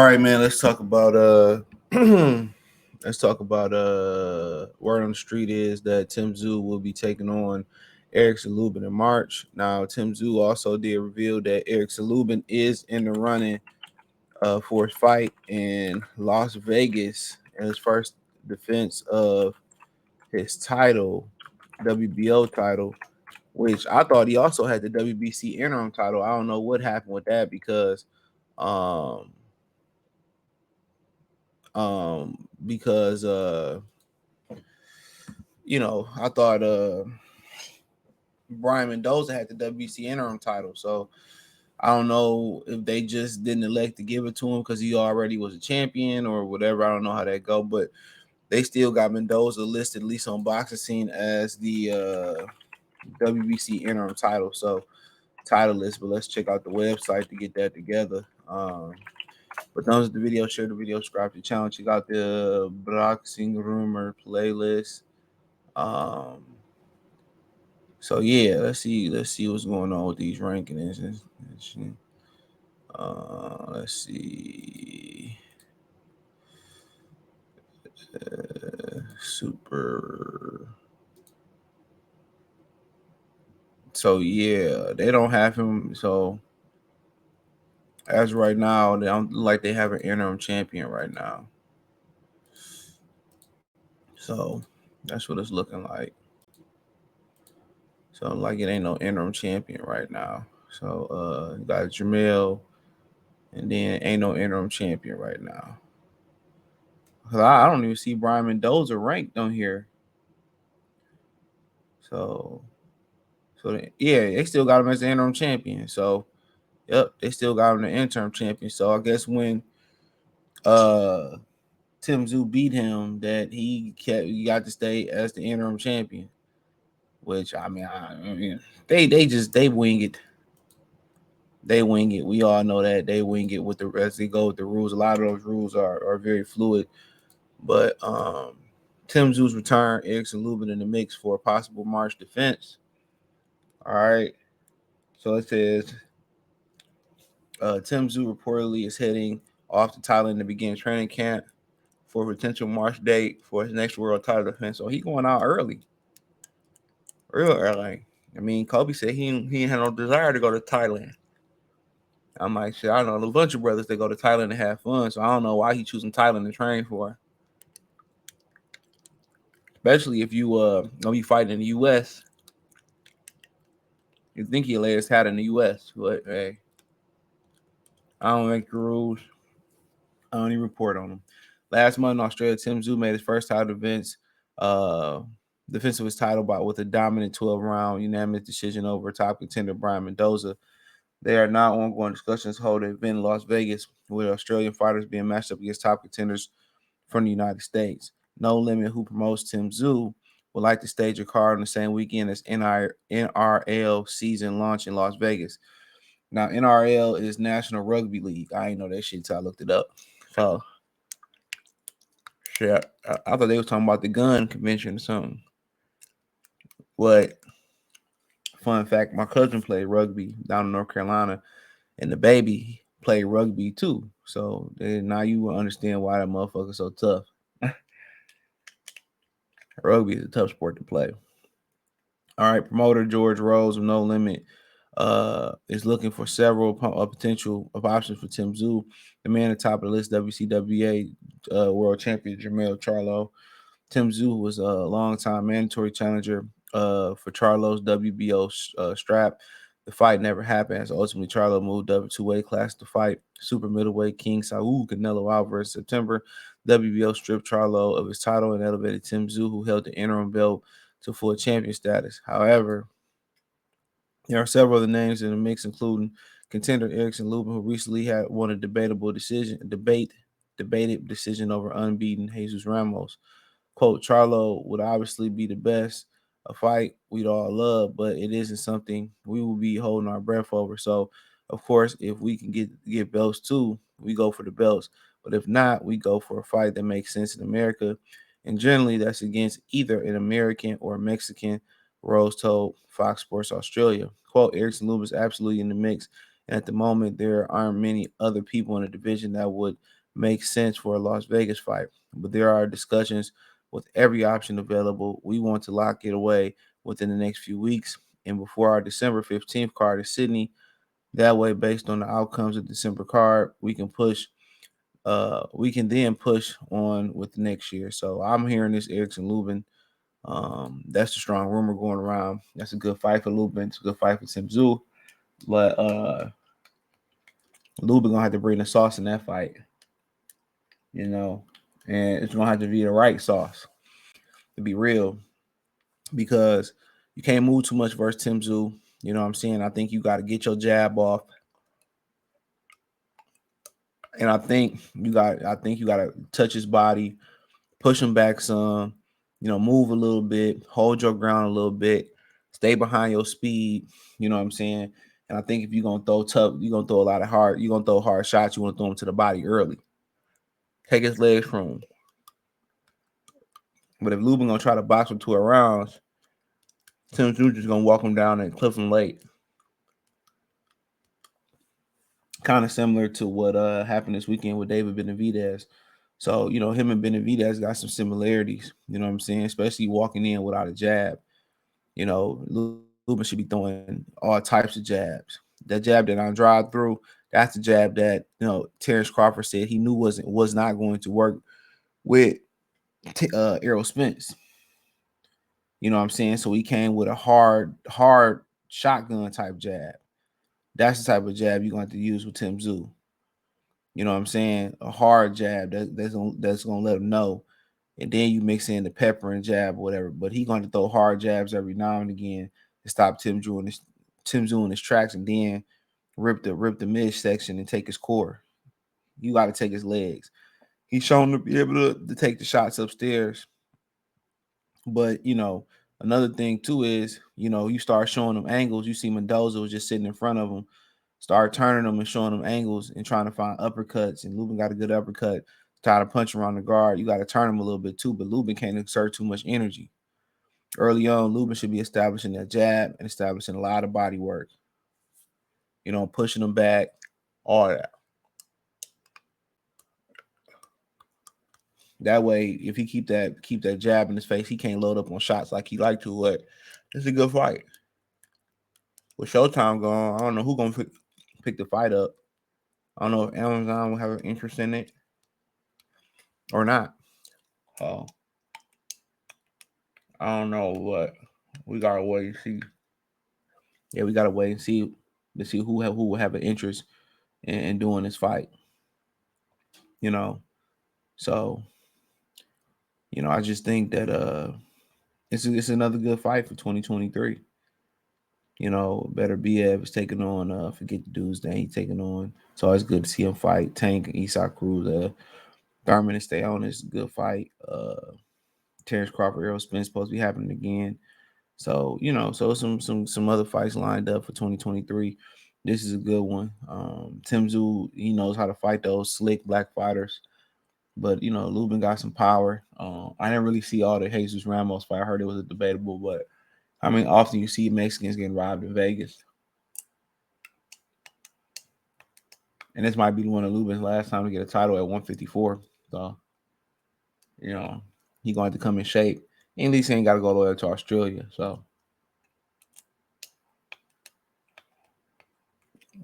right, man. Let's talk about let's talk about word on the street is that Tszyu will be taking on Erickson Lubin in March. Now, Tszyu also did reveal that Erickson Lubin is in the running for his fight in Las Vegas in his first defense of his title, WBO title, which I thought he also had the WBC interim title. I don't know what happened with that because um because I thought Brian Mendoza had the WBC interim title. So I don't know if they just didn't elect to give it to him because he already was a champion or whatever. I don't know how that go, but they still got Mendoza listed at least on Boxing Scene as the WBC interim title. So title list, but let's check out the website to get that together. But those are the video. Share the video, subscribe to the channel, check out the boxing rumor playlist. Um, so yeah, let's see what's going on with these rankings. Let's see. Super. So yeah, they don't have him. So as right now, they don't look like they have an interim champion right now. So that's what it's looking like. So like it ain't no interim champion right now. So you got Jamel, and then ain't no interim champion right now. I don't even see Brian Mendoza ranked on here. Yeah, they still got him as the interim champion. So yep, they still got him the interim champion. So I guess when Tszyu beat him, that he got to stay as the interim champion. Which I mean, they wing it. They wing it. We all know that they wing it with the as they go with the rules. A lot of those rules are very fluid. But Tszyu's return, Erickson Lubin in the mix for a possible March defense. All right. So it says Tszyu reportedly is heading off to Thailand to begin training camp for a potential March date for his next world title defense. So he going out early. Real early. I mean, Kobe said he ain't had no desire to go to Thailand. I'm like, shit, I know a bunch of brothers that go to Thailand to have fun, so I don't know why he choosing Thailand to train for. Especially if you gonna be fighting in the US. You think he'll lay his hat in the US, but hey, I don't make the rules. I don't even report on them. Last month in Australia, Tszyu made his first title defense of his title bout with a dominant 12-round unanimous decision over top contender Brian Mendoza. There are now ongoing discussions holding an event in Las Vegas with Australian fighters being matched up against top contenders from the United States. No Limit, who promotes Tszyu, would like to stage a card on the same weekend as NRL season launch in Las Vegas. Now, NRL is National Rugby League. I ain't know that shit until I looked it up. So, shit, I thought they were talking about the gun convention or something. But, fun fact, my cousin played rugby down in North Carolina, and the baby played rugby too. So, now you will understand why that motherfucker's so tough. Rugby is a tough sport to play. All right, promoter George Rose of No Limit is looking for several potential options for Tszyu. The man at the top of the list, WCWA World Champion Jermell Charlo. Tszyu was a longtime mandatory challenger for Charlo's WBO strap. The fight never happened as ultimately Charlo moved up to weight class to fight super middleweight King Saul Canelo Alvarez in September. WBO stripped Charlo of his title and elevated Tszyu, who held the interim belt, to full champion status. However, there are several other names in the mix, including contender Erickson Lubin, who recently had won a debated decision over unbeaten Jesus Ramos. Quote, Charlo would obviously be the best, a fight we'd all love, but it isn't something we will be holding our breath over. So, of course, if we can get belts too, we go for the belts. But if not, we go for a fight that makes sense in America. And generally, that's against either an American or a Mexican, Rose told Fox Sports Australia. Quote, Erickson Lubin is absolutely in the mix, And at the moment, there aren't many other people in the division that would make sense for a Las Vegas fight. But there are discussions with every option available. We want to lock it away within the next few weeks and before our December 15th card in Sydney. That way, based on the outcomes of the December card, we can then push on with next year. So I'm hearing this Erickson Lubin. That's the strong rumor going around. That's a good fight for Lubin. It's a good fight for Tszyu. But Lubin gonna have to bring the sauce in that fight, you know, and it's gonna have to be the right sauce to be real, because you can't move too much versus Tszyu. You know what I'm saying? I think you got to get your jab off, and I think you got to touch his body, push him back some, move a little bit, hold your ground a little bit, stay behind your speed. You know what I'm saying? And I think if you're gonna throw tough, you're gonna throw a lot of hard, you're gonna throw hard shots. You want to throw them to the body early, take his legs from him. But if Lubin gonna try to box him 2 rounds, Tim Tszyu just gonna walk him down and cliff him late. Kind of similar to what happened this weekend with David Benavidez. So, him and Benavidez got some similarities, you know what I'm saying? Especially walking in without a jab. Lubin should be throwing all types of jabs. That jab that Andrade threw, that's the jab that, Terrence Crawford said he knew was not going to work with Errol Spence. You know what I'm saying? So he came with a hard shotgun type jab. That's the type of jab you're going to have to use with Tszyu. You know what I'm saying? A hard jab that's gonna let him know. And then you mix in the pepper and jab or whatever. But he's going to throw hard jabs every now and again to stop Tszyu in his tracks, and then rip the midsection and take his core. You got to take his legs. He's shown to be able to take the shots upstairs. But another thing too is, you start showing them angles. You see Mendoza was just sitting in front of him. Start turning them and showing them angles and trying to find uppercuts. And Lubin got a good uppercut. Try to punch around the guard. You got to turn him a little bit too, but Lubin can't exert too much energy. Early on, Lubin should be establishing that jab and establishing a lot of body work. Pushing them back, all that. That way, if he keep that jab in his face, he can't load up on shots like he like to. But it's a good fight. With Showtime going, I don't know who's gonna pick the fight up. I don't know if Amazon will have an interest in it or not. I don't know, but we gotta wait and see. Yeah, we gotta wait and see to see who will have an interest in doing this fight. So I just think that it's another good fight for 2023. Better BF is taking on forget the dude's name he's taking on. So it's good to see him fight. Tank and Isak Cruz. Thurman and stay on is a good fight. Terrence Crawford, Errol Spence supposed to be happening again. So so some other fights lined up for 2023. This is a good one. Tszyu, he knows how to fight those slick black fighters. But Lubin got some power. I didn't really see all the Jesus Ramos fight. I heard it was debatable, but I mean, often you see Mexicans getting robbed in Vegas. And this might be one of Lubin's last time to get a title at 154. So, he going to come in shape. And at least he ain't got to go all the way to Australia. So,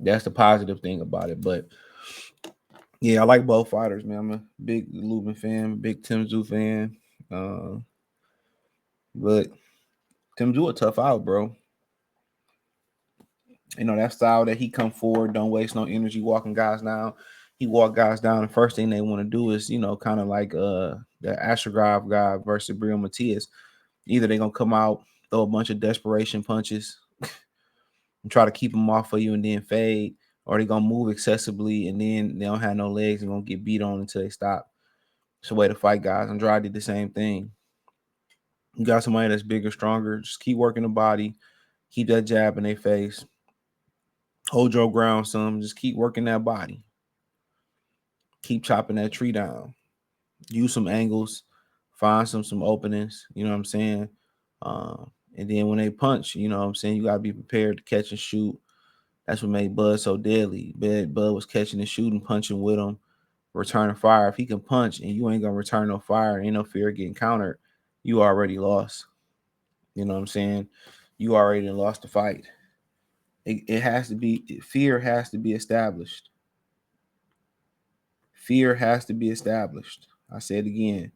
that's the positive thing about it. But, yeah, I like both fighters, man. I'm a big Lubin fan, big Tszyu fan. But Tszyu a tough out, bro. That style that he come forward, don't waste no energy walking guys down. He walk guys down. The first thing they want to do is, kind of like the Astrograph guy versus Brio Matias. Either they're gonna come out, throw a bunch of desperation punches, and try to keep them off of you and then fade, or they're gonna move excessively and then they don't have no legs and gonna get beat on until they stop. It's a way to fight guys. Andrade did the same thing. You got somebody that's bigger, stronger. Just keep working the body, keep that jab in their face. Hold your ground, some. Just keep working that body. Keep chopping that tree down. Use some angles. Find some openings. You know what I'm saying? And then when they punch, you know what I'm saying? You got to be prepared to catch and shoot. That's what made Bud so deadly. Bud was catching and shooting, punching with him, returning fire. If he can punch and you ain't gonna return no fire, ain't no fear of getting countered, you already lost. You know what I'm saying? You already lost the fight. It has to be, fear has to be established. Fear has to be established. I say it again.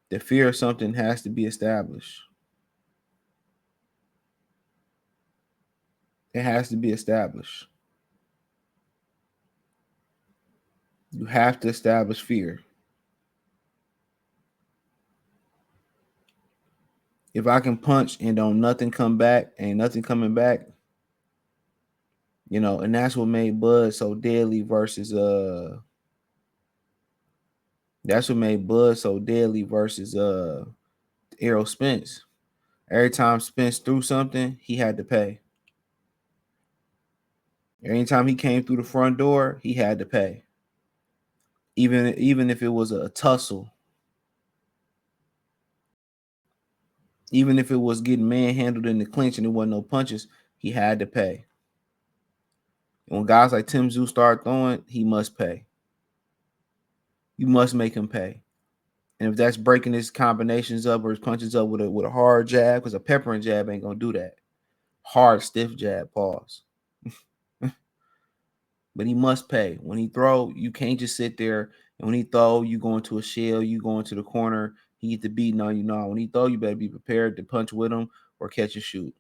The fear of something has to be established. It has to be established. You have to establish fear. If I can punch and don't nothing come back, ain't nothing coming back, you know, and that's what made Bud so deadly versus that's what made Bud so deadly versus Errol Spence. Every time Spence threw something, he had to pay. Anytime he came through the front door, he had to pay. Even if it was a tussle, even if it was getting manhandled in the clinch and there wasn't no punches, he had to pay. And when guys like Tszyu start throwing, he must pay. You must make him pay. And if that's breaking his combinations up or his punches up with a hard jab, because a peppering jab ain't gonna do that. Hard, stiff jab, pause. But he must pay. When he throw, you can't just sit there. And when he throw, you go into a shell, you go into the corner, he get the beating on you. No, when he throw, you better be prepared to punch with him or catch and shoot.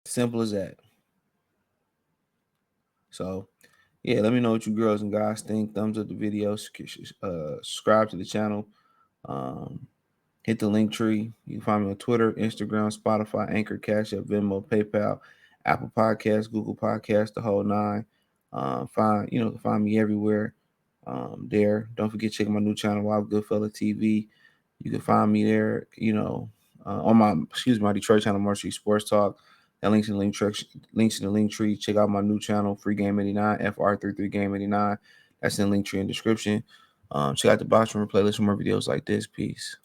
Simple as that. So, yeah, let me know what you girls and guys think. Thumbs up the video, subscribe to the channel. Hit the link tree. You can find me on Twitter, Instagram, Spotify, Anchor, Cash App, Venmo, PayPal, Apple Podcasts, Google Podcasts, the whole nine. Find me everywhere. There. Don't forget to check my new channel, Wild Goodfella TV. You can find me there. On my Detroit channel, March Street Sports Talk. That links in the link tree. Check out my new channel, Free Game 89, FR33 Game 89. That's in the link tree in the description. Check out the box room playlist for more videos like this. Peace.